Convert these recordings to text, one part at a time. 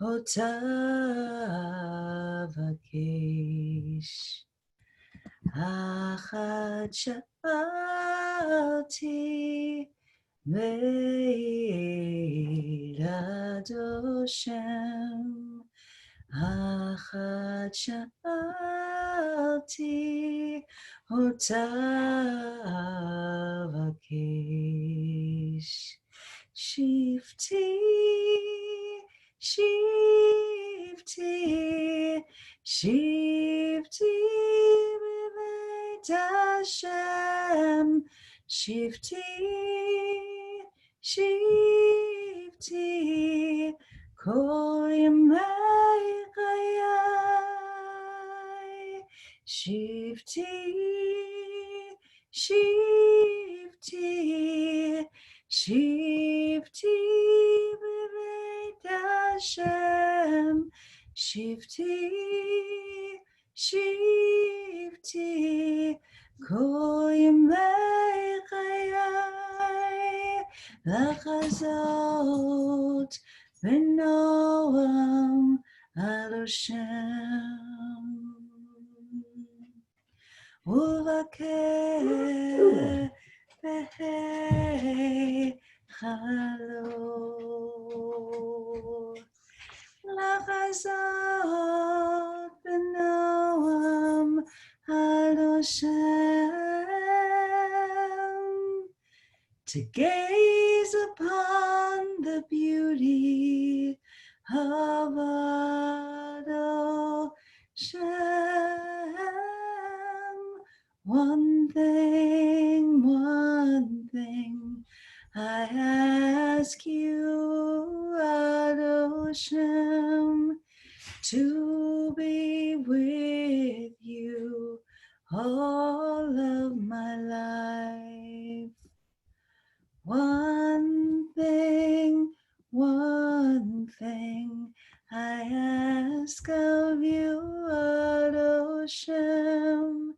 Otavakesh. Achad Shalti Ve'ilad Hashem. Achad Shalti Otavakesh. Shifti, Shifti, Shifti, B'veit Hashem. Shifti, Shifti, Kol Yemei Chayai. Shifti, Shifti, Shifti b'veit Hashem. Shifti, Shifti, Kol Yemei Chayai. L'chazot v'noam ad Hashem. Uvakeh behei chalot. L'chazot v'noam ad Hashem. To gaze upon the beauty of Ad Hashem. One thing, I ask you, Ad Hashem, to be with you all of my life. One thing, I ask of you, Ad Hashem,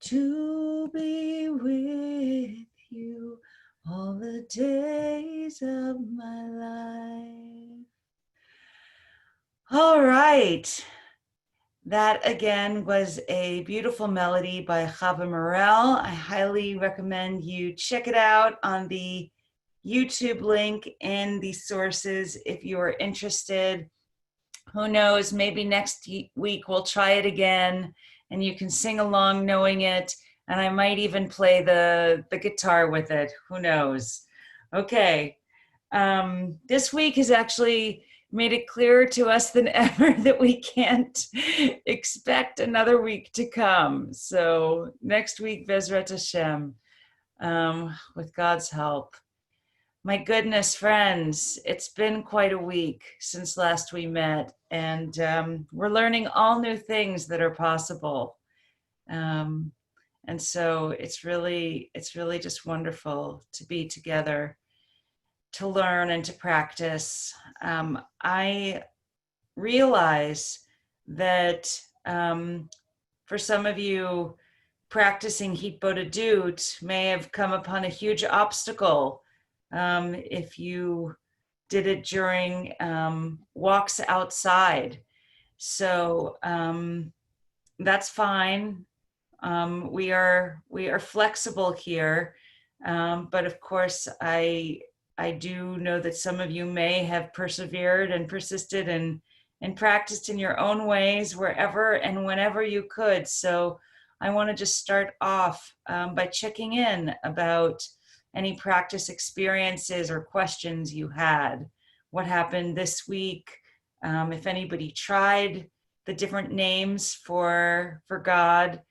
to be with you all the days of my life. All right. That again was a beautiful melody by Chava Morel. I highly recommend you check it out on the YouTube link in the sources if you are interested. Who knows, maybe next week we'll try it again and you can sing along knowing it. And I might even play the guitar with it. Who knows? Okay. This week has actually made it clearer to us than ever that we can't expect another week to come. So next week, Bezrat Hashem, with God's help. My goodness, friends, it's been quite a week since last we met, and we're learning all new things that are possible. And so it's really just wonderful to be together, to learn and to practice. I realize that for some of you, practicing Hitbodedut may have come upon a huge obstacle if you did it during walks outside. So that's fine. We are flexible here, but of course I do know that some of you may have persevered and persisted and practiced in your own ways wherever and whenever you could. So I want to just start off by checking in about any practice experiences or questions you had. What happened this week? If anybody tried the different names for God,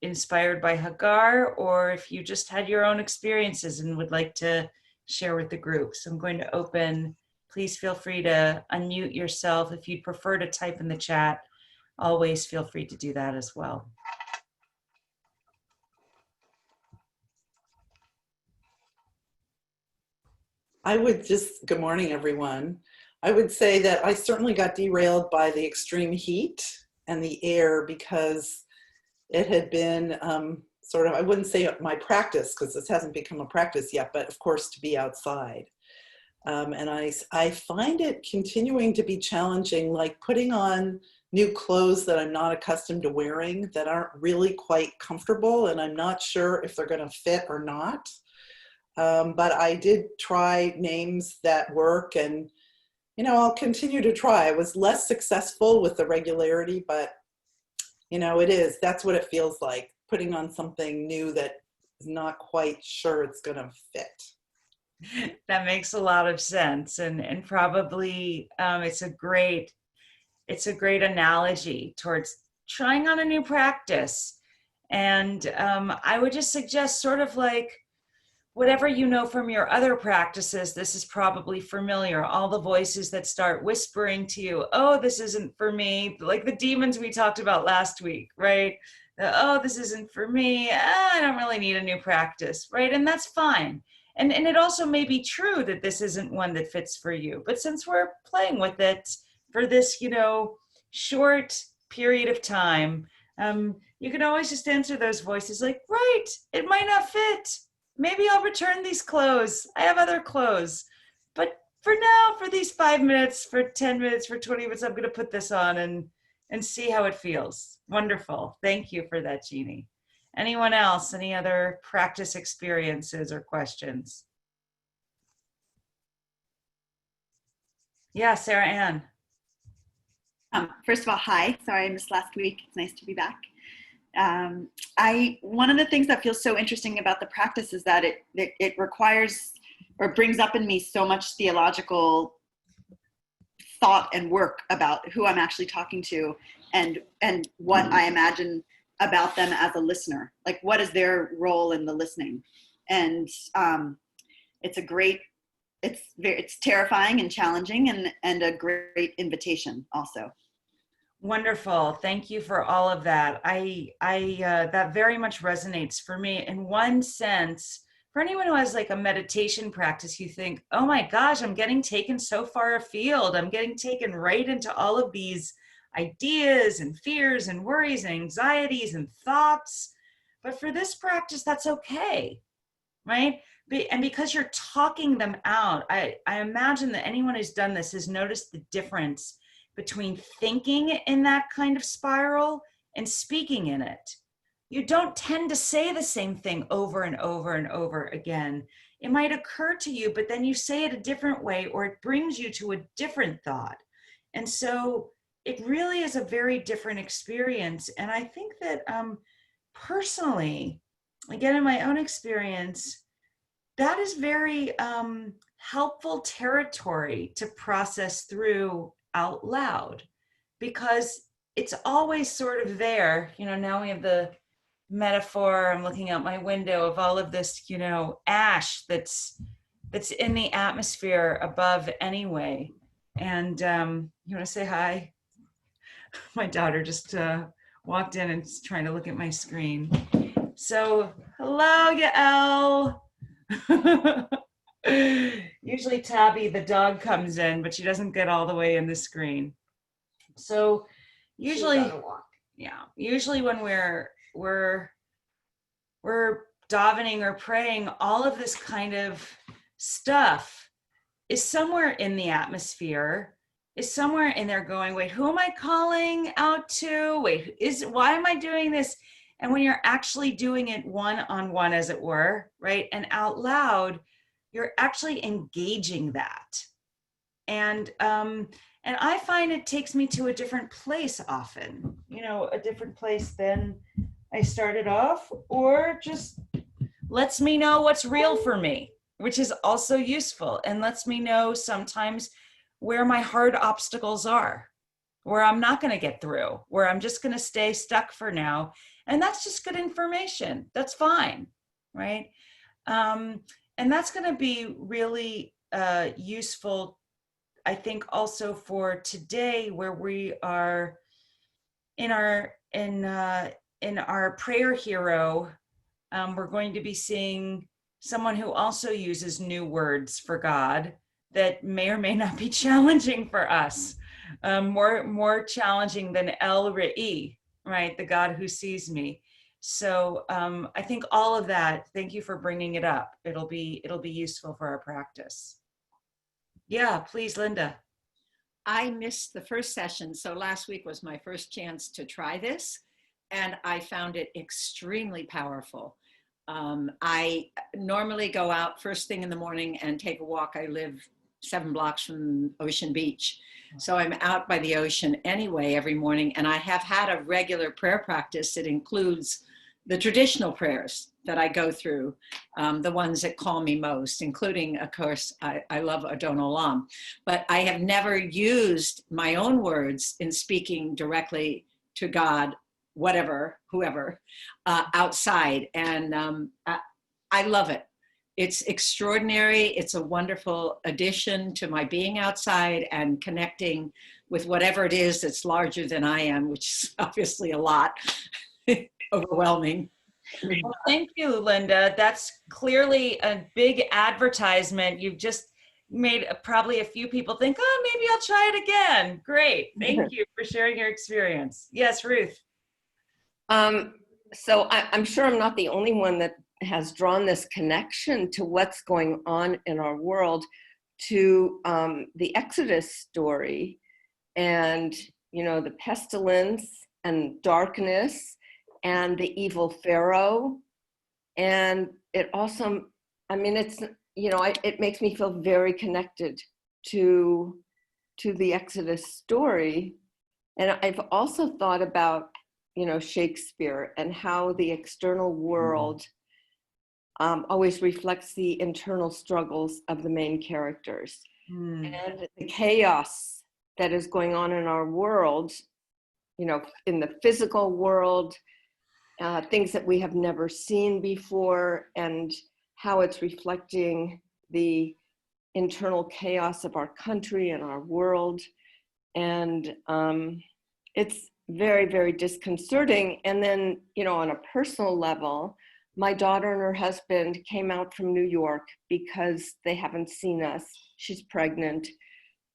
inspired by Hagar, or if you just had your own experiences and would like to share with the group. So I'm going to open. Please feel free to unmute yourself. If you'd prefer to type in the chat, always feel free to do that as well. Good morning, everyone. I would say that I certainly got derailed by the extreme heat and the air because it had been sort of, I wouldn't say my practice because this hasn't become a practice yet, but of course to be outside. And I find it continuing to be challenging, like putting on new clothes that I'm not accustomed to wearing, that aren't really quite comfortable, and I'm not sure if they're going to fit or not. But I did try names that work, and I'll continue to try. I was less successful with the regularity, but that's what it feels like, putting on something new that is not quite sure it's going to fit. That makes a lot of sense, and probably it's a great analogy towards trying on a new practice. And I would just suggest, sort of like whatever you know from your other practices, this is probably familiar. All the voices that start whispering to you, oh, this isn't for me, like the demons we talked about last week, right? Oh, this isn't for me. I don't really need a new practice, right? And that's fine. And it also may be true that this isn't one that fits for you. But since we're playing with it for this, short period of time, you can always just answer those voices like, right, it might not fit. Maybe I'll return these clothes. I have other clothes. But for now, for these 5 minutes, for 10 minutes, for 20 minutes, I'm going to put this on and see how it feels. Wonderful. Thank you for that, Jeannie. Anyone else? Any other practice experiences or questions? Yeah, Sarah Ann. First of all, hi. Sorry I missed last week. It's nice to be back. One of the things that feels so interesting about the practice is that it requires or brings up in me so much theological thought and work about who I'm actually talking to and what I imagine about them as a listener. Like, what is their role in the listening? And it's terrifying and challenging and a great invitation also. Wonderful. Thank you for all of that. I that very much resonates for me. In one sense, for anyone who has like a meditation practice, you think, oh my gosh, I'm getting taken so far afield. I'm getting taken right into all of these ideas and fears and worries and anxieties and thoughts. But for this practice, that's okay, right? And because you're talking them out, I imagine that anyone who's done this has noticed the difference between thinking in that kind of spiral and speaking in it. You don't tend to say the same thing over and over and over again. It might occur to you, but then you say it a different way, or it brings you to a different thought. And so it really is a very different experience. And I think that personally, again, in my own experience, that is very helpful territory to process through out loud, because it's always sort of there. Now we have the metaphor, I'm looking out my window, of all of this, ash that's in the atmosphere above anyway. And you want to say hi? My daughter just walked in and is trying to look at my screen. So, hello, Yael. Usually Tabby, the dog, comes in, but she doesn't get all the way in the screen. So usually when we're davening or praying, all of this kind of stuff is somewhere in the atmosphere, is somewhere in there going, wait, who am I calling out to? Why am I doing this? And when you're actually doing it one-on-one, as it were, right, and out loud, you're actually engaging that. And I find it takes me to a different place often, a different place than I started off, or just lets me know what's real for me, which is also useful, and lets me know sometimes where my hard obstacles are, where I'm not going to get through, where I'm just going to stay stuck for now. And that's just good information. That's fine, right? And that's going to be really useful, I think, also for today, where we are in our prayer hero. We're going to be seeing someone who also uses new words for God that may or may not be challenging for us, more challenging than El Re'i, right? The God who sees me. So I think all of that, thank you for bringing it up. It'll be useful for our practice. Yeah, please, Linda. I missed the first session, so last week was my first chance to try this, and I found it extremely powerful. I normally go out first thing in the morning and take a walk. I live 7 blocks from Ocean Beach, so I'm out by the ocean anyway every morning, and I have had a regular prayer practice that includes the traditional prayers that I go through, the ones that call me most, including, of course, I love Adon Olam, but I have never used my own words in speaking directly to God, whatever, whoever, outside. And I love it. It's extraordinary. It's a wonderful addition to my being outside and connecting with whatever it is that's larger than I am, which is obviously a lot. Overwhelming. Well, thank you, Linda. That's clearly a big advertisement. You've just made probably a few people think, oh, maybe I'll try it again. Great. Thank you for sharing your experience. Yes, Ruth. So I'm sure I'm not the only one that has drawn this connection to what's going on in our world to the Exodus story and, you know, the pestilence and darkness and the evil Pharaoh. And it also, I mean, it's, you know, it makes me feel very connected to the Exodus story. And I've also thought about, you know, Shakespeare and how the external world always reflects the internal struggles of the main characters. And the chaos that is going on in our world, you know, in the physical world, things that we have never seen before, and how it's reflecting the internal chaos of our country and our world. And it's very, very disconcerting. And then, you know, on a personal level, my daughter and her husband came out from New York because they haven't seen us. She's pregnant,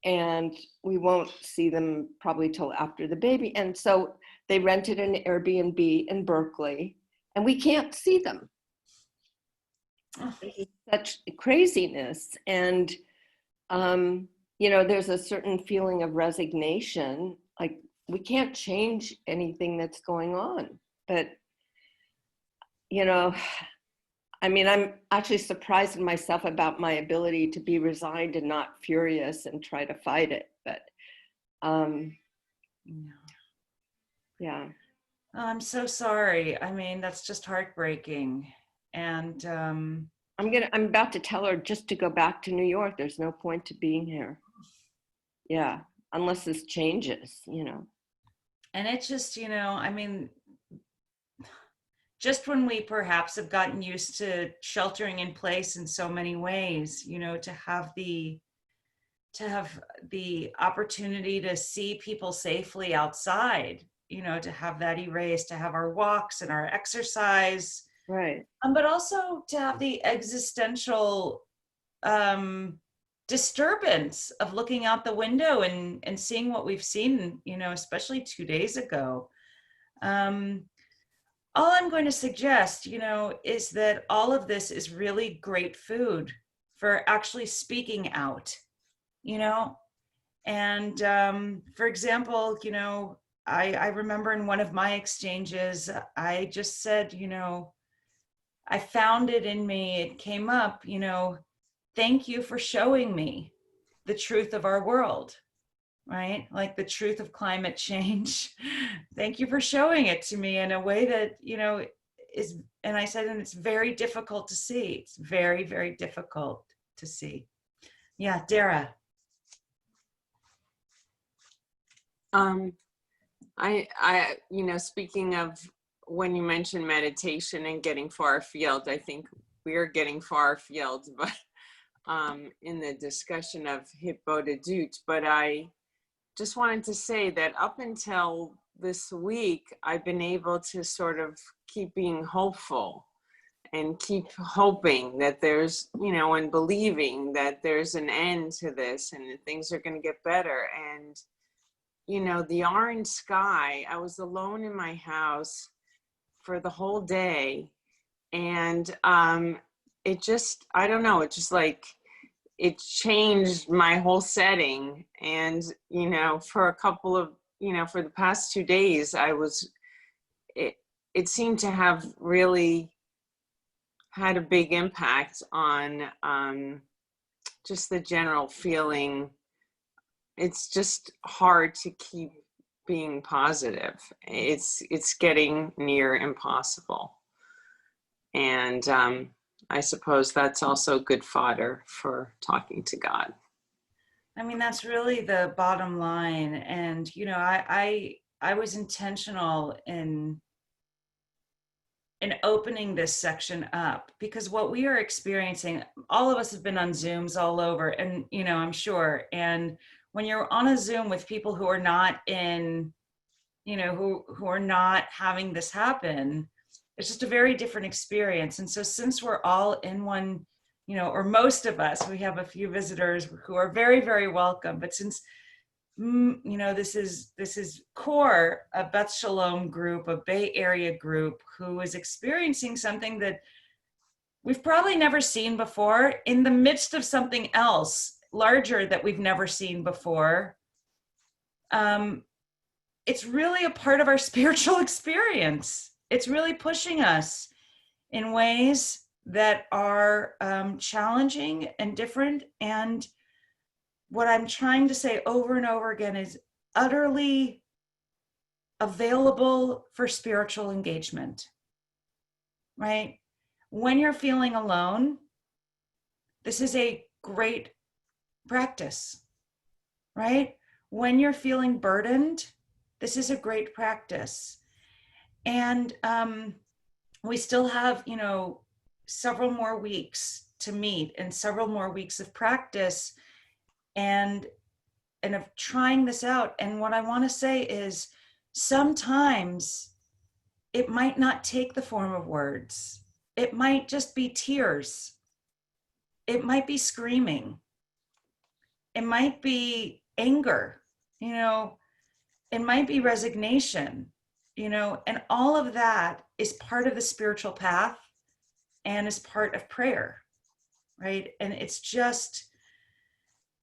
and we won't see them probably till after the baby. And so they rented an Airbnb in Berkeley, and we can't see them. This is such craziness. And, you know, there's a certain feeling of resignation, like we can't change anything that's going on. But, you know, I mean, I'm actually surprised in myself about my ability to be resigned and not furious and try to fight it. But, yeah. Oh, I'm so sorry. I mean, that's just heartbreaking. And I'm about to tell her just to go back to New York. There's no point to being here. Yeah, unless this changes, you know. and it just, you know, I mean, just when we perhaps have gotten used to sheltering in place in so many ways, you know, to have the opportunity to see people safely outside, you know, to have that erased, to have our walks and our exercise, Right. but also to have the existential disturbance of looking out the window and seeing what we've seen, you know, especially 2 days ago. All I'm going to suggest, you know, is that all of this is really great food for actually speaking out, you know. And for example, you know, I remember in one of my exchanges, I just said, you know, I found it in me, it came up, you know, thank you for showing me the truth of our world, right? Like the truth of climate change. Thank you for showing it to me in a way that, you know, is, and I said, and it's very difficult to see. It's very, very difficult to see. Yeah, Dara. I, you know, speaking of when you mentioned meditation and getting far afield, I think we're getting far afield, but in the discussion of Hitbodedut, but I just wanted to say that up until this week, I've been able to sort of keep being hopeful and keep hoping that there's, you know, and believing that there's an end to this and that things are going to get better. And, you know, the orange sky, I was alone in my house for the whole day. And it just, I don't know, it just like, it changed my whole setting. And, you know, for a couple of, you know, for the past 2 days, it seemed to have really had a big impact on just the general feeling. It's just hard to keep being positive. It's getting near impossible. And I suppose that's also good fodder for talking to God. I mean, that's really the bottom line. And, you know, I was intentional in opening this section up, because what we are experiencing, all of us have been on Zooms all over, and, you know, I'm sure. And when you're on a Zoom with people who are not in, you know, who are not having this happen, it's just a very different experience. And so since we're all in one, you know, or most of us, we have a few visitors who are very, very welcome. But since, you know, this is core, a Beth Sholom group, a Bay Area group who is experiencing something that we've probably never seen before, in the midst of something else larger that we've never seen before. It's really a part of our spiritual experience. It's really pushing us in ways that are challenging and different. And what I'm trying to say over and over again is utterly available for spiritual engagement, right? When you're feeling alone, this is a great practice, right? When you're feeling burdened, this is a great practice. And we still have, you know, several more weeks to meet and several more weeks of practice and of trying this out. And what I want to say is, sometimes it might not take the form of words. It might just be tears. It might be screaming. It might be anger, you know, it might be resignation, you know, and all of that is part of the spiritual path and is part of prayer, right? And it's just,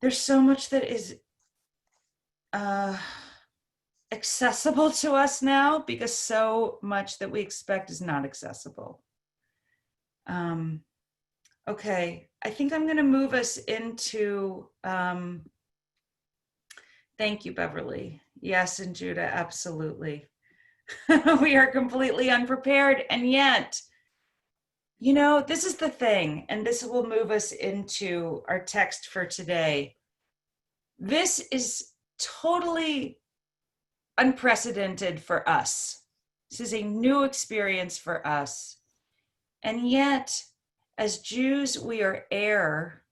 there's so much that is accessible to us now, because so much that we expect is not accessible. Okay, I think I'm going to move us into, thank you, Beverly. Yes, and Judah, absolutely. We are completely unprepared. And yet, you know, this is the thing, and this will move us into our text for today. This is totally unprecedented for us. This is a new experience for us. And yet, as Jews, we are heir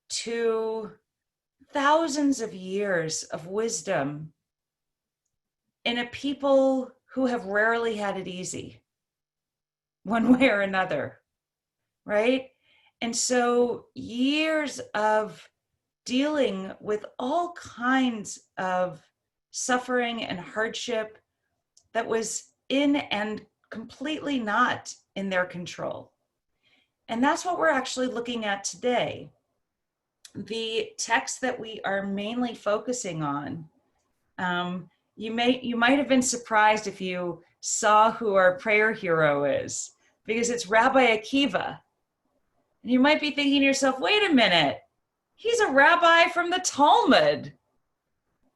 to thousands of years of wisdom in a people who have rarely had it easy, one way or another, right? And so years of dealing with all kinds of suffering and hardship that was in and completely not in their control. And that's what we're actually looking at today. The text that we are mainly focusing on, you might have been surprised if you saw who our prayer hero is, because it's Rabbi Akiva. And you might be thinking to yourself, wait a minute, he's a rabbi from the Talmud.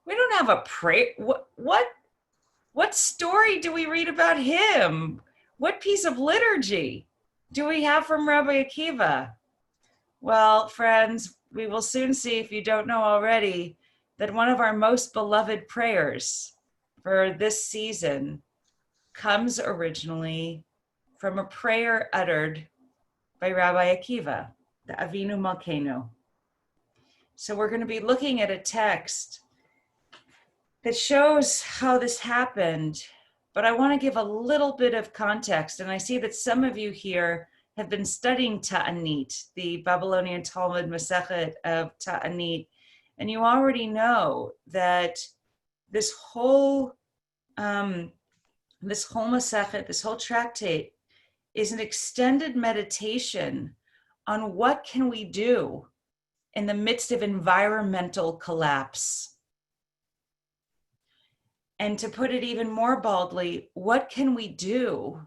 We don't have a prayer. What story do we read about him? What piece of liturgy do we have from Rabbi Akiva? Well, friends, we will soon see, if you don't know already, that one of our most beloved prayers for this season comes originally from a prayer uttered by Rabbi Akiva, the Avinu Malkeinu. So we're going to be looking at a text that shows how this happened, but I want to give a little bit of context. And I see that some of you here have been studying Ta'anit, the Babylonian Talmud Masechet of Ta'anit, and you already know that this whole Masechet, this whole tractate, is an extended meditation on what can we do in the midst of environmental collapse? And to put it even more baldly, what can we do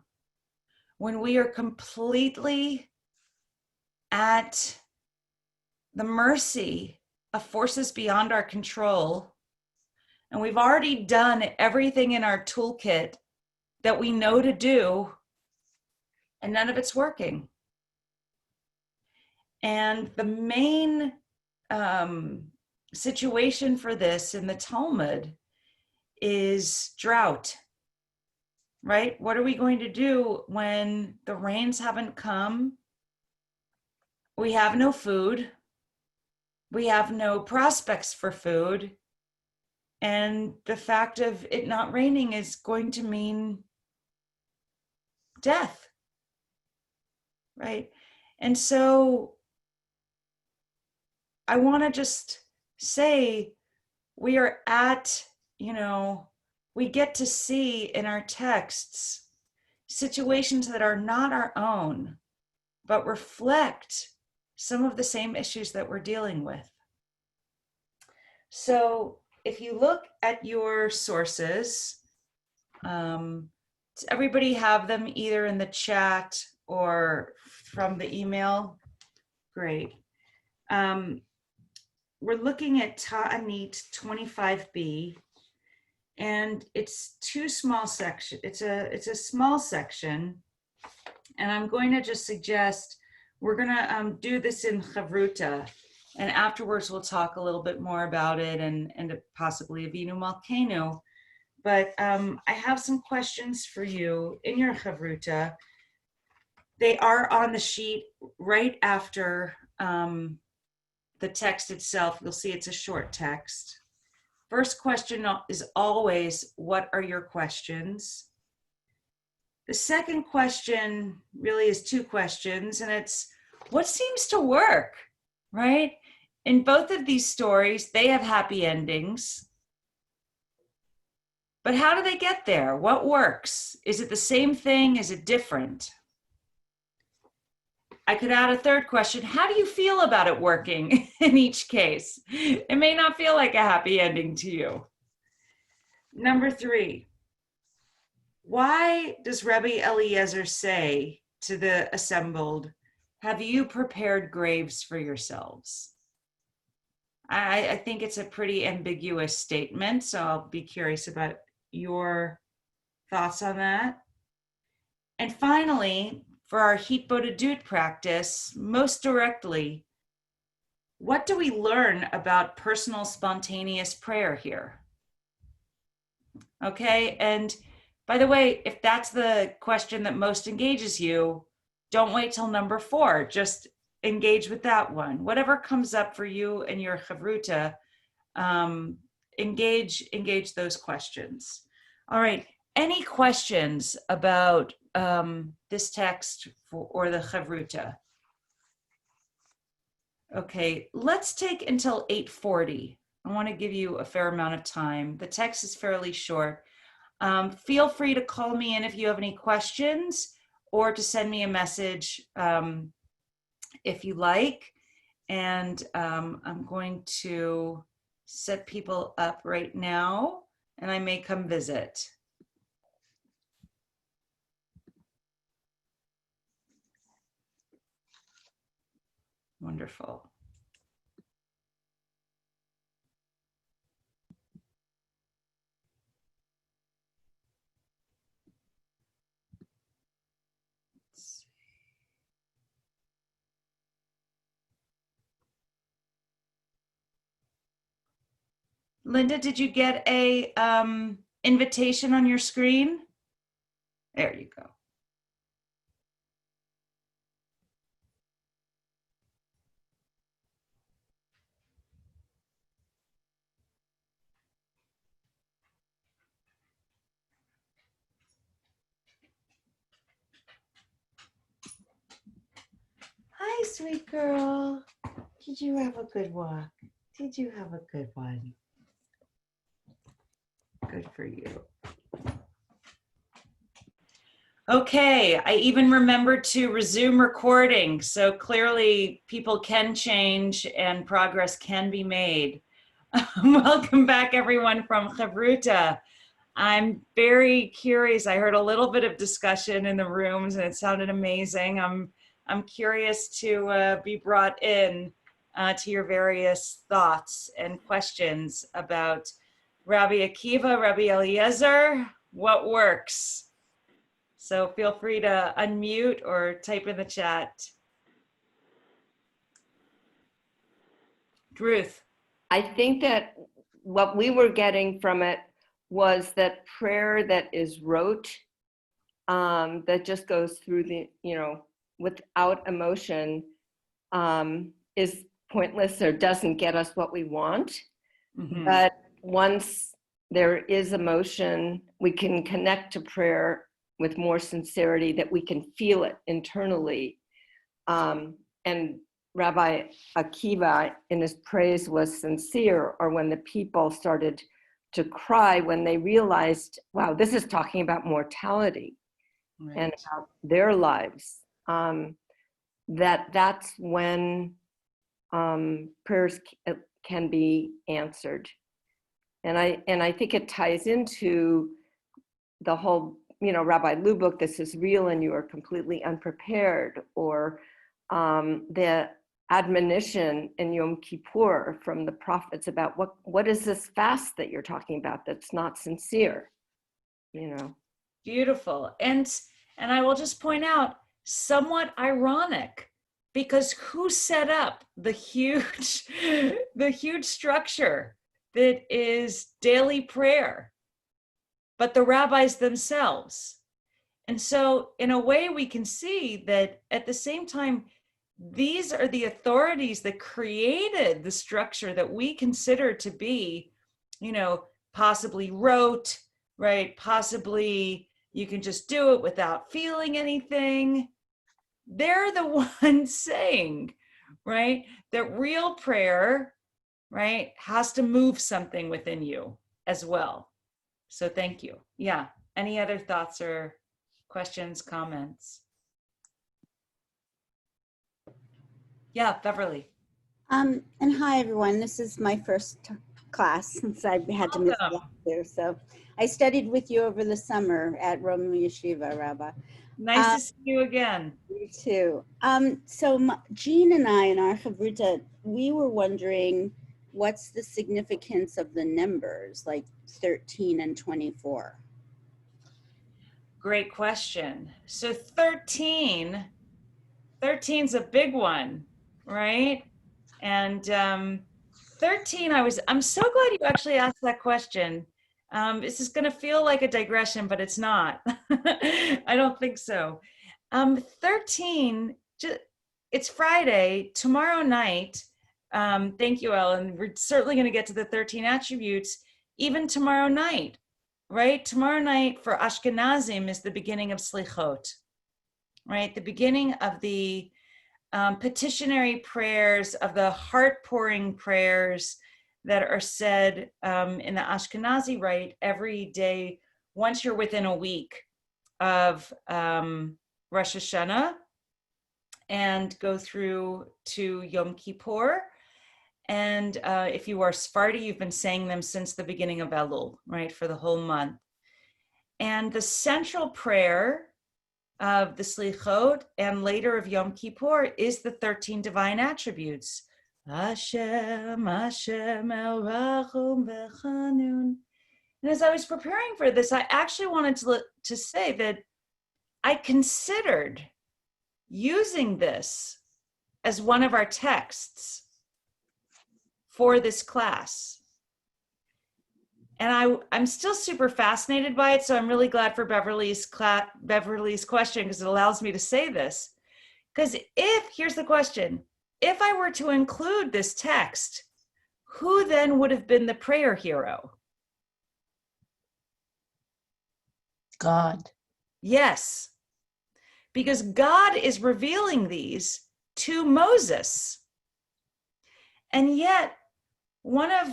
when we are completely at the mercy of forces beyond our control, and we've already done everything in our toolkit that we know to do, and none of it's working? And the main situation for this in the Talmud is drought, right? What are we going to do when the rains haven't come? We have no food. We have no prospects for food. And the fact of it not raining is going to mean death, right? And so I want to just say we are at, we get to see in our texts situations that are not our own, but reflect some of the same issues that we're dealing with. So if you look at your sources, does everybody have them either in the chat or from the email? Great. We're looking at Ta'anit 25b, and it's two small sections. It's a small section, and I'm going to just suggest we're going to do this in Chavruta, and afterwards we'll talk a little bit more about it and possibly Avinu Malkeinu. But I have some questions for you in your Chavruta. They are on the sheet right after the text itself. You'll see it's a short text. First question is always, what are your questions? The second question really is two questions, and it's, what seems to work, right? In both of these stories, they have happy endings. But how do they get there? What works? Is it the same thing? Is it different? I could add a third question. How do you feel about it working in each case? It may not feel like a happy ending to you. Number 3, why does Rebbe Eliezer say to the assembled, have you prepared graves for yourselves? I think it's a pretty ambiguous statement, so I'll be curious about your thoughts on that. And finally, for our Hitbodedut practice, most directly, what do we learn about personal spontaneous prayer here? Okay, and by the way, if that's the question that most engages you, don't wait till number 4, just engage with that one. Whatever comes up for you and your Chavruta, engage those questions. All right, any questions about this text or the Chavruta? Okay, let's take until 8:40. I want to give you a fair amount of time. The text is fairly short. Feel free to call me in if you have any questions, or to send me a message if you like. And I'm going to set people up right now, and I may come visit. Wonderful. Linda, did you get a invitation on your screen? There you go. Hi, sweet girl. Did you have a good walk? Did you have a good one? Good for you. Okay, I even remembered to resume recording. So clearly people can change and progress can be made. Welcome back everyone from Chavruta. I'm very curious. I heard a little bit of discussion in the rooms and it sounded amazing. I'm curious to be brought in to your various thoughts and questions about Rabbi Akiva, Rabbi Eliezer, what works? So feel free to unmute or type in the chat. Ruth. I think that what we were getting from it was that prayer that is rote, that just goes through the, without emotion, is pointless or doesn't get us what we want. Mm-hmm. But once there is emotion, we can connect to prayer with more sincerity, that we can feel it internally. And Rabbi Akiva in his praise was sincere, or when the people started to cry when they realized, wow, this is talking about mortality and about their lives, that's when prayers can be answered. And I think it ties into the whole, Rabbi Lubbock, this is real and you are completely unprepared, or the admonition in Yom Kippur from the prophets about what is this fast that you're talking about that's not sincere, Beautiful. And I will just point out, somewhat ironic, because who set up the huge structure that is daily prayer but the rabbis themselves? And so in a way we can see that at the same time, these are the authorities that created the structure that we consider to be, possibly rote, right? Possibly you can just do it without feeling anything. They're the ones saying, right, that real prayer, right, has to move something within you as well. So thank you. Yeah. Any other thoughts or questions, comments? Yeah, Beverly. And hi, everyone. This is my first class since I had to miss last year. So I studied with you over the summer at Roman Yeshiva, Rabbi. Nice to see you again. You too. So Jean and I in our Chavruta, we were wondering what's the significance of the numbers like 13 and 24? Great question. So 13 is a big one, right? And 13, I'm so glad you actually asked that question. This is going to feel like a digression, but it's not. I don't think so. 13, it's Friday, tomorrow night. Thank you, Ellen. We're certainly going to get to the 13 attributes even tomorrow night, right? Tomorrow night for Ashkenazim is the beginning of Slichot, right? The beginning of the petitionary prayers, of the heart-pouring prayers that are said in the Ashkenazi rite every day once you're within a week of Rosh Hashanah, and go through to Yom Kippur. And if you are Sephardi, you've been saying them since the beginning of Elul, right, for the whole month. And the central prayer of the Slichot and later of Yom Kippur is the 13 divine attributes. Hashem, Hashem, El Rachum V'Chanun. And as I was preparing for this, I actually wanted to say that I considered using this as one of our texts for this class. And I'm still super fascinated by it, so I'm really glad for Beverly's question, because it allows me to say this. Because here's the question, if I were to include this text, who then would have been the prayer hero? God. Yes, because God is revealing these to Moses. And yet, one of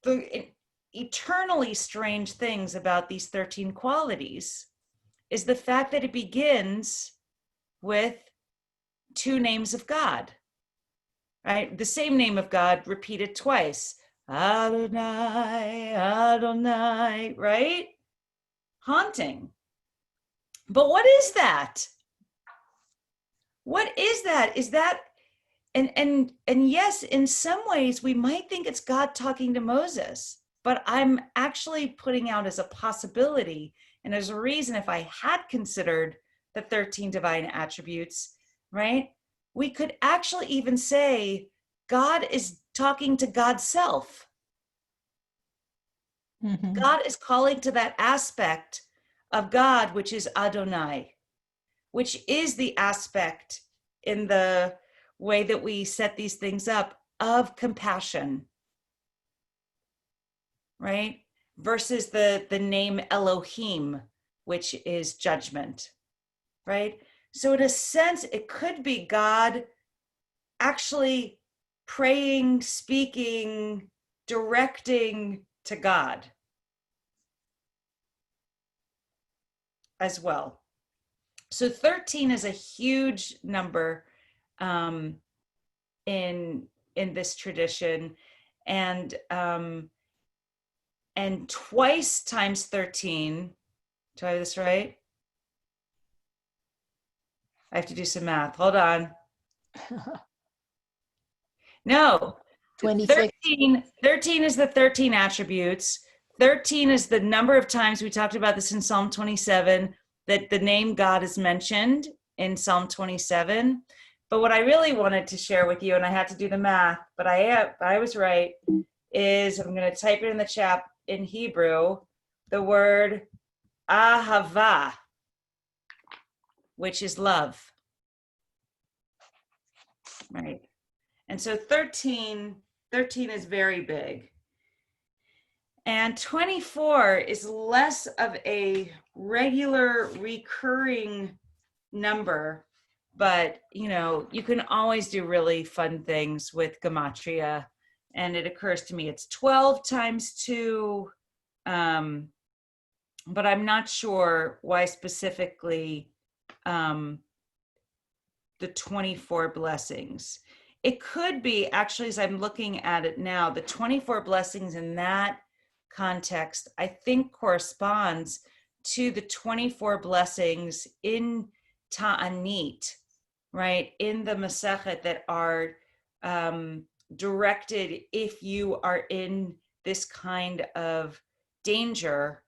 the eternally strange things about these 13 qualities is the fact that it begins with two names of God, right? The same name of God repeated twice. Adonai, Adonai, right? Haunting. But what is that? What is that? Is that, and yes, in some ways we might think it's God talking to Moses, but I'm actually putting out as a possibility and as a reason, if I had considered the 13 divine attributes, right? We could actually even say God is talking to God's self. Mhm. God is calling to that aspect of God, which is Adonai, which is the aspect in the way that we set these things up of compassion, right? Versus the name Elohim, which is judgment, right? So in a sense, it could be God actually praying, speaking, directing to God as well. So 13 is a huge number in this tradition, and twice times 13. Do I have this right? I have to do some math. Hold on. No, 26. 13 is the 13 attributes. 13 is the number of times, we talked about this in Psalm 27, that the name God is mentioned in Psalm 27. But what I really wanted to share with you, and I had to do the math, but I was right, is I'm going to type it in the chat in Hebrew, the word ahava, which is love, right? And so 13 is very big. And 24 is less of a regular recurring number, but you can always do really fun things with gematria. And it occurs to me it's 12 times 2, but I'm not sure why specifically the 24 blessings. It could be, actually, as I'm looking at it now, the 24 blessings in that context, I think, corresponds to the 24 blessings in Ta'anit, right, in the Masechet, that are directed if you are in this kind of danger.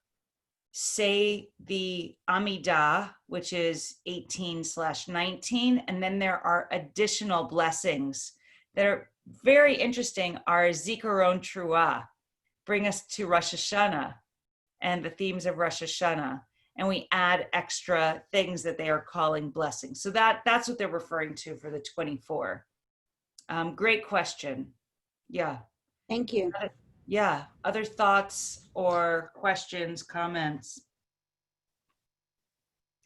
Say the Amidah, which is 18/19, and then there are additional blessings that are very interesting. Are Zikaron Truah, bring us to Rosh Hashanah and the themes of Rosh Hashanah, and we add extra things that they are calling blessings. So that's what they're referring to for the 24. Great question. Yeah. Thank you. Yeah. Other thoughts or questions, comments?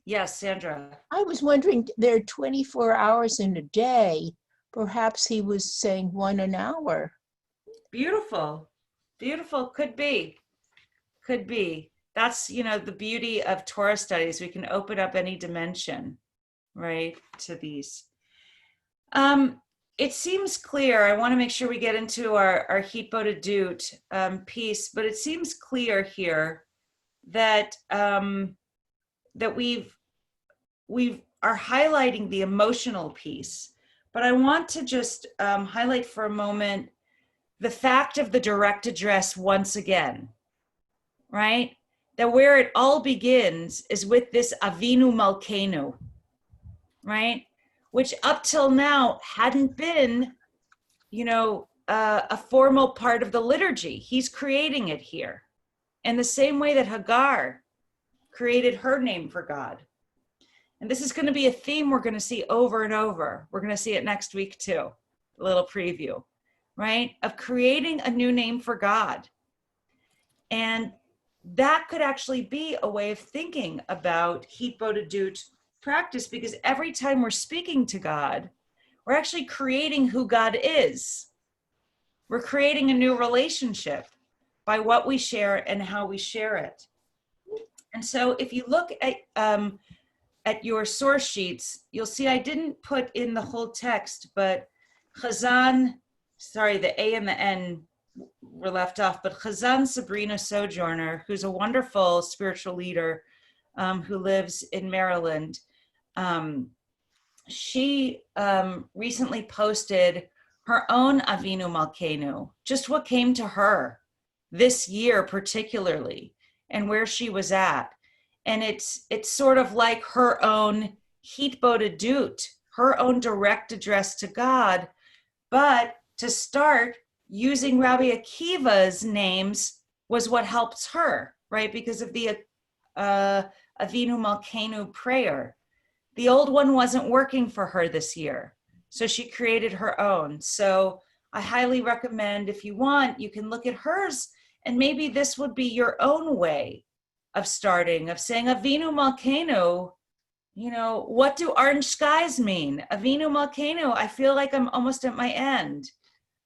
Yes, Sandra. I was wondering, there are 24 hours in a day. Perhaps he was saying 1 an hour. Beautiful. Beautiful. Could be. Could be. That's, the beauty of Torah studies. We can open up any dimension, right, to these. It seems clear. I want to make sure we get into our Hitbodedut piece, but it seems clear here that that we are highlighting the emotional piece. But I want to just highlight for a moment the fact of the direct address once again, right? That where it all begins is with this Avinu Malkeinu, right? Which up till now hadn't been, a formal part of the liturgy. He's creating it here in the same way that Hagar created her name for God. And this is going to be a theme we're going to see over and over. We're going to see it next week too, a little preview, right? Of creating a new name for God. And that could actually be a way of thinking about Hitbodedut practice, because every time we're speaking to God, we're actually creating who God is. We're creating a new relationship by what we share and how we share it. And so if you look at your source sheets, you'll see I didn't put in the whole text, but Chazan, sorry, the A and the N were left off, but Chazan Sabrina Sojourner, who's a wonderful spiritual leader who lives in Maryland, she recently posted her own Avinu Malkeinu, just what came to her this year particularly, and where she was at. And it's sort of like her own hitbodedut, her own direct address to God. But to start, using Rabbi Akiva's names was what helps her, right? Because of the Avinu Malkeinu prayer. The old one wasn't working for her this year, so she created her own. So I highly recommend, if you want, you can look at hers, and maybe this would be your own way of starting, of saying Avinu Malkeinu. You know, what do orange skies mean? Avinu Malkeinu, I feel like I'm almost at my end.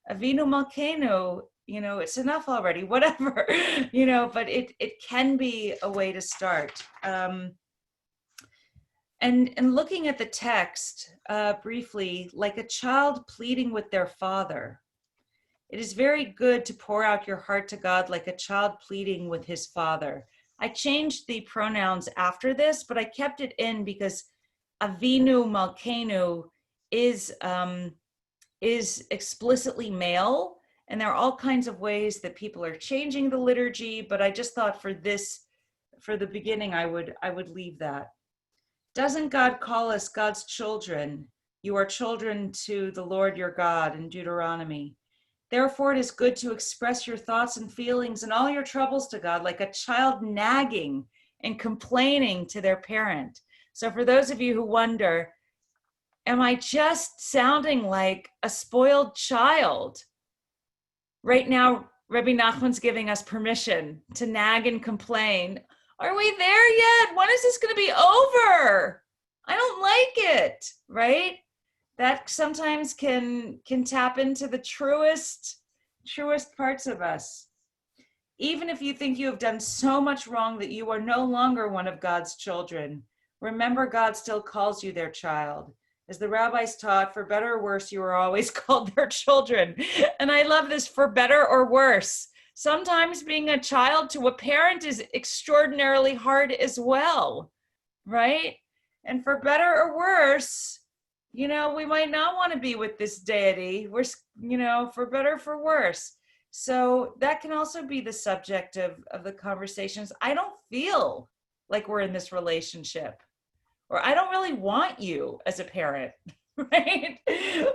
Avinu Malkeinu, you know, it's enough already, whatever, you know, but it can be a way to start. And looking at the text briefly, like a child pleading with their father, it is very good to pour out your heart to God like a child pleading with his father. I changed the pronouns after this, but I kept it in because Avinu Malkeinu is explicitly male, and there are all kinds of ways that people are changing the liturgy, but I just thought for the beginning, I would leave that. Doesn't God call us God's children? You are children to the Lord your God in Deuteronomy. Therefore, it is good to express your thoughts and feelings and all your troubles to God, like a child nagging and complaining to their parent. So for those of you who wonder, am I just sounding like a spoiled child? Right now, Rebbe Nachman's giving us permission to nag and complain. Are we there yet? When is this going to be over? I don't like it, right? That sometimes can tap into the truest parts of us. Even if you think you have done so much wrong that you are no longer one of God's children, remember God still calls you their child. As the rabbis taught, for better or worse, you are always called their children. And I love this, for better or worse. Sometimes being a child to a parent is extraordinarily hard as well, right? And for better or worse, you know, we might not want to be with this deity. We're, you know, for better or for worse. So that can also be the subject of the conversations. I don't feel like we're in this relationship, or I don't really want you as a parent, right?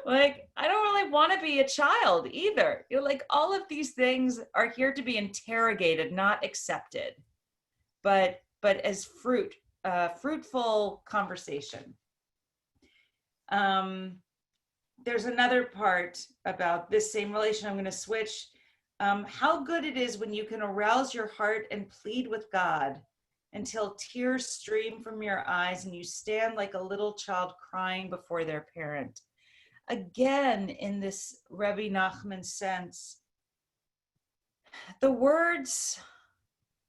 Like, I don't really want to be a child either. You're like, all of these things are here to be interrogated, not accepted, but as fruitful conversation. There's another part about this same relation. I'm going to switch. How good it is when you can arouse your heart and plead with God until tears stream from your eyes and you stand like a little child crying before their parent. Again, in this Rebbe Nachman sense, the words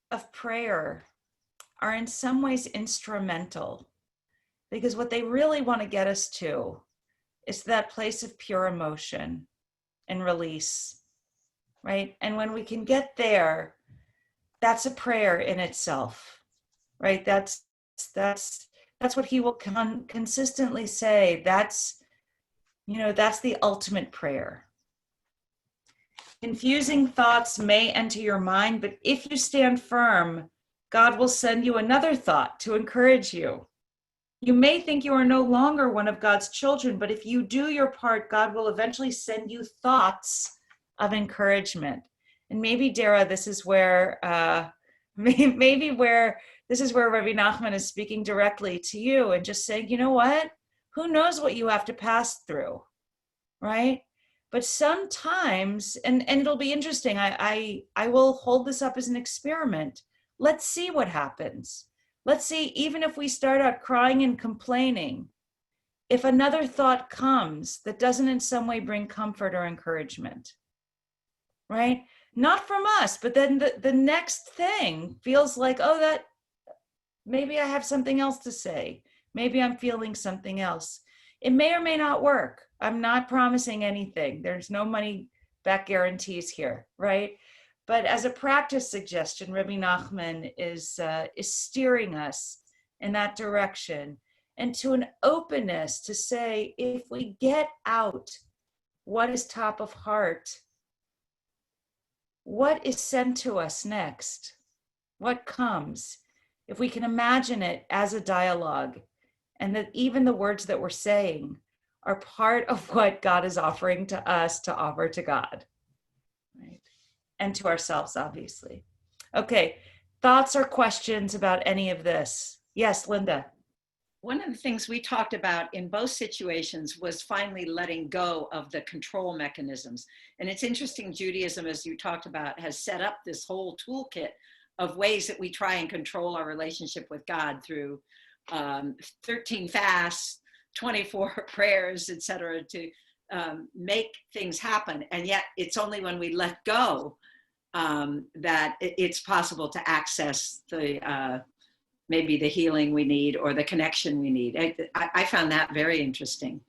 of prayer are in some ways instrumental, because what they really want to get us to is that place of pure emotion and release, right? And when we can get there, that's a prayer in itself, right? That's what he will consistently say. That's the ultimate prayer. Confusing thoughts may enter your mind, but if you stand firm, God will send you another thought to encourage you. You may think you are no longer one of God's children, but if you do your part, God will eventually send you thoughts of encouragement. And maybe, Dara, this is where this is where Rebbe Nachman is speaking directly to you and just saying, you know what? Who knows what you have to pass through, right? But sometimes, and it'll be interesting, I will hold this up as an experiment. Let's see what happens. Let's see, even if we start out crying and complaining, if another thought comes that doesn't in some way bring comfort or encouragement, right? Not from us, but then the next thing feels like, oh, Maybe I have something else to say. Maybe I'm feeling something else. It may or may not work. I'm not promising anything. There's no money back guarantees here, right? But as a practice suggestion, Rebbe Nachman is steering us in that direction, and to an openness to say, if we get out what is top of heart, what is sent to us next? What comes? If we can imagine it as a dialogue, and that even the words that we're saying are part of what God is offering to us to offer to God, right? And to ourselves, obviously. Okay, thoughts or questions about any of this? Yes, Linda. One of the things we talked about in both situations was finally letting go of the control mechanisms. And it's interesting, Judaism, as you talked about, has set up this whole toolkit of ways that we try and control our relationship with God through 13 fasts, 24 prayers, etc., to make things happen. And yet it's only when we let go that it's possible to access the maybe the healing we need or the connection we need. I found that very interesting.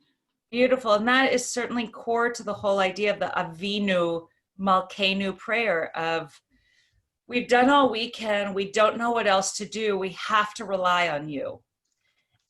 Beautiful. And that is certainly core to the whole idea of the Avinu Malkeinu prayer of, we've done all we can, we don't know what else to do, we have to rely on you.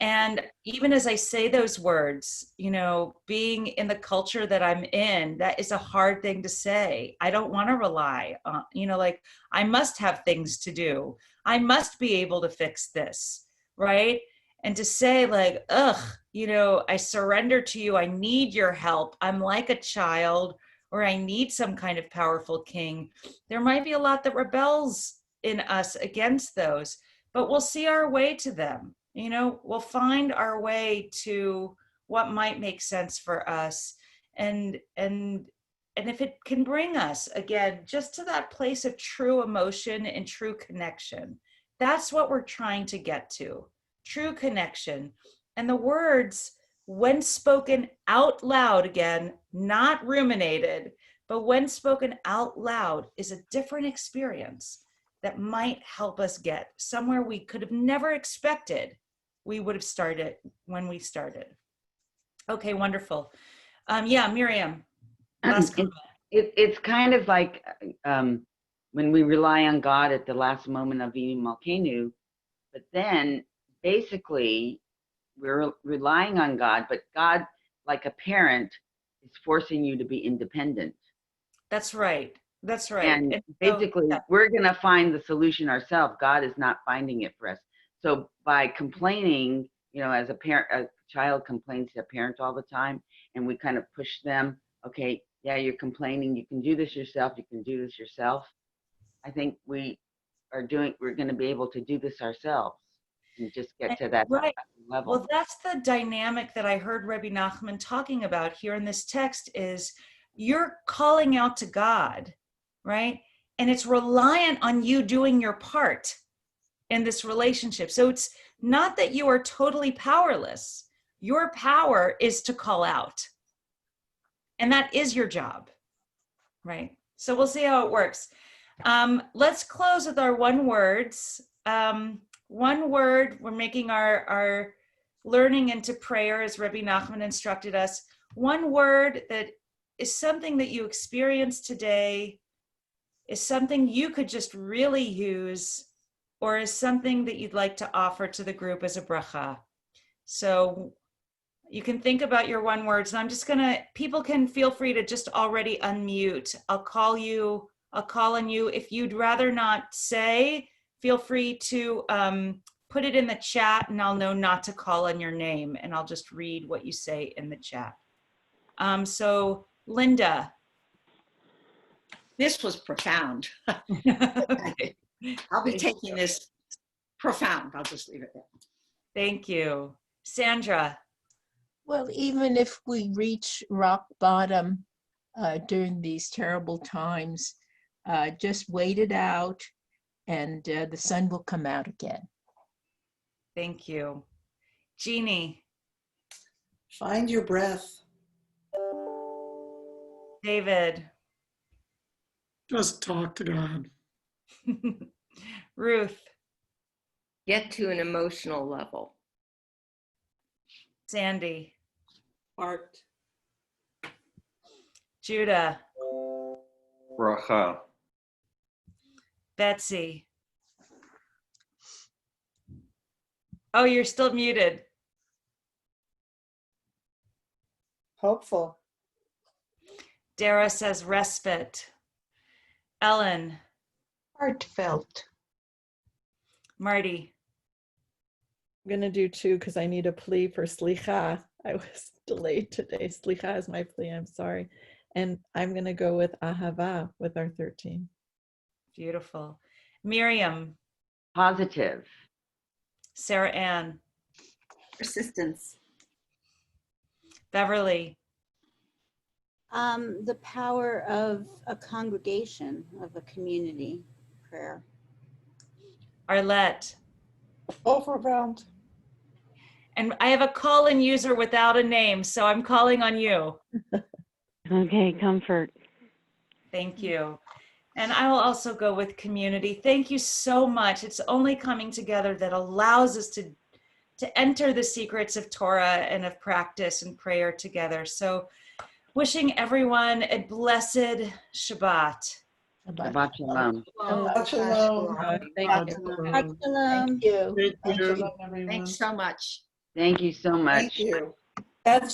And even as I say those words, you know, being in the culture that I'm in, that is a hard thing to say. I don't want to rely on, you know, like I must have things to do. I must be able to fix this, right? And to say like, ugh, you know, I surrender to you. I need your help. I'm like a child, or I need some kind of powerful king. There might be a lot that rebels in us against those, but we'll see our way to them. You know, we'll find our way to what might make sense for us. And if it can bring us again just to that place of true emotion and true connection, that's what we're trying to get to. True connection. And the words, when spoken out loud, again, not ruminated, but when spoken out loud, is a different experience that might help us get somewhere we could have never expected we would have started when we started. Okay, wonderful. Yeah, Miriam, last comment. It's kind of like when we rely on God at the last moment of Vini Malkeinu, but then basically we're relying on God, but God, like a parent, is forcing you to be independent. That's right. That's right. And basically, we're going to find the solution ourselves. God is not finding it for us. So by complaining, you know, as a parent, a child complains to a parent all the time, and we kind of push them, okay, yeah, you're complaining, you can do this yourself, you can do this yourself. I think we're going to be able to do this ourselves and just get to that level. Well, that's the dynamic that I heard Rebbe Nachman talking about here in this text is you're calling out to God, right? And it's reliant on you doing your part in this relationship. So it's not that you are totally powerless. Your power is to call out. And that is your job, right? So we'll see how it works. Let's close with our one words. One word, we're making our learning into prayer as Rebbe Nachman instructed us. One word that is something that you experienced today, is something you could just really use, or is something that you'd like to offer to the group as a bracha. So you can think about your one words, and I'm just people can feel free to just already unmute. I'll call on you. If you'd rather not say, feel free to put it in the chat, and I'll know not to call on your name, and I'll just read what you say in the chat. So Linda. This was profound. Okay. I'll be taking this profound. I'll just leave it there. Thank you. Sandra. Well, even if we reach rock bottom during these terrible times, just wait it out and the sun will come out again. Thank you. Jeannie. Find your breath. David. Just talk to God. Ruth. Get to an emotional level. Sandy, Heart. Judah, Bracha. Betsy. Oh, you're still muted. Hopeful. Dara says respite. Ellen, Heartfelt. Marty, I'm going to do 2 because I need a plea for slicha. I was delayed today. Slicha is my plea. I'm sorry. And I'm going to go with ahava with our 13. beautiful. Miriam, Positive. Sarah Ann, Persistence. Beverly, The power of a congregation, of a community prayer. Arlette. Overwhelmed. And I have a call-in user without a name, so I'm calling on you. Okay, comfort. Thank you. And I will also go with community. Thank you so much. It's only coming together that allows us to enter the secrets of Torah and of practice and prayer together. So wishing everyone a blessed Shabbat. Shabbat shalom. Shabbat shalom. Thank you. Shabbat shalom. Thank you. Shabbat shalom, everyone. Thanks so much. Thank you so much. Thank you. That's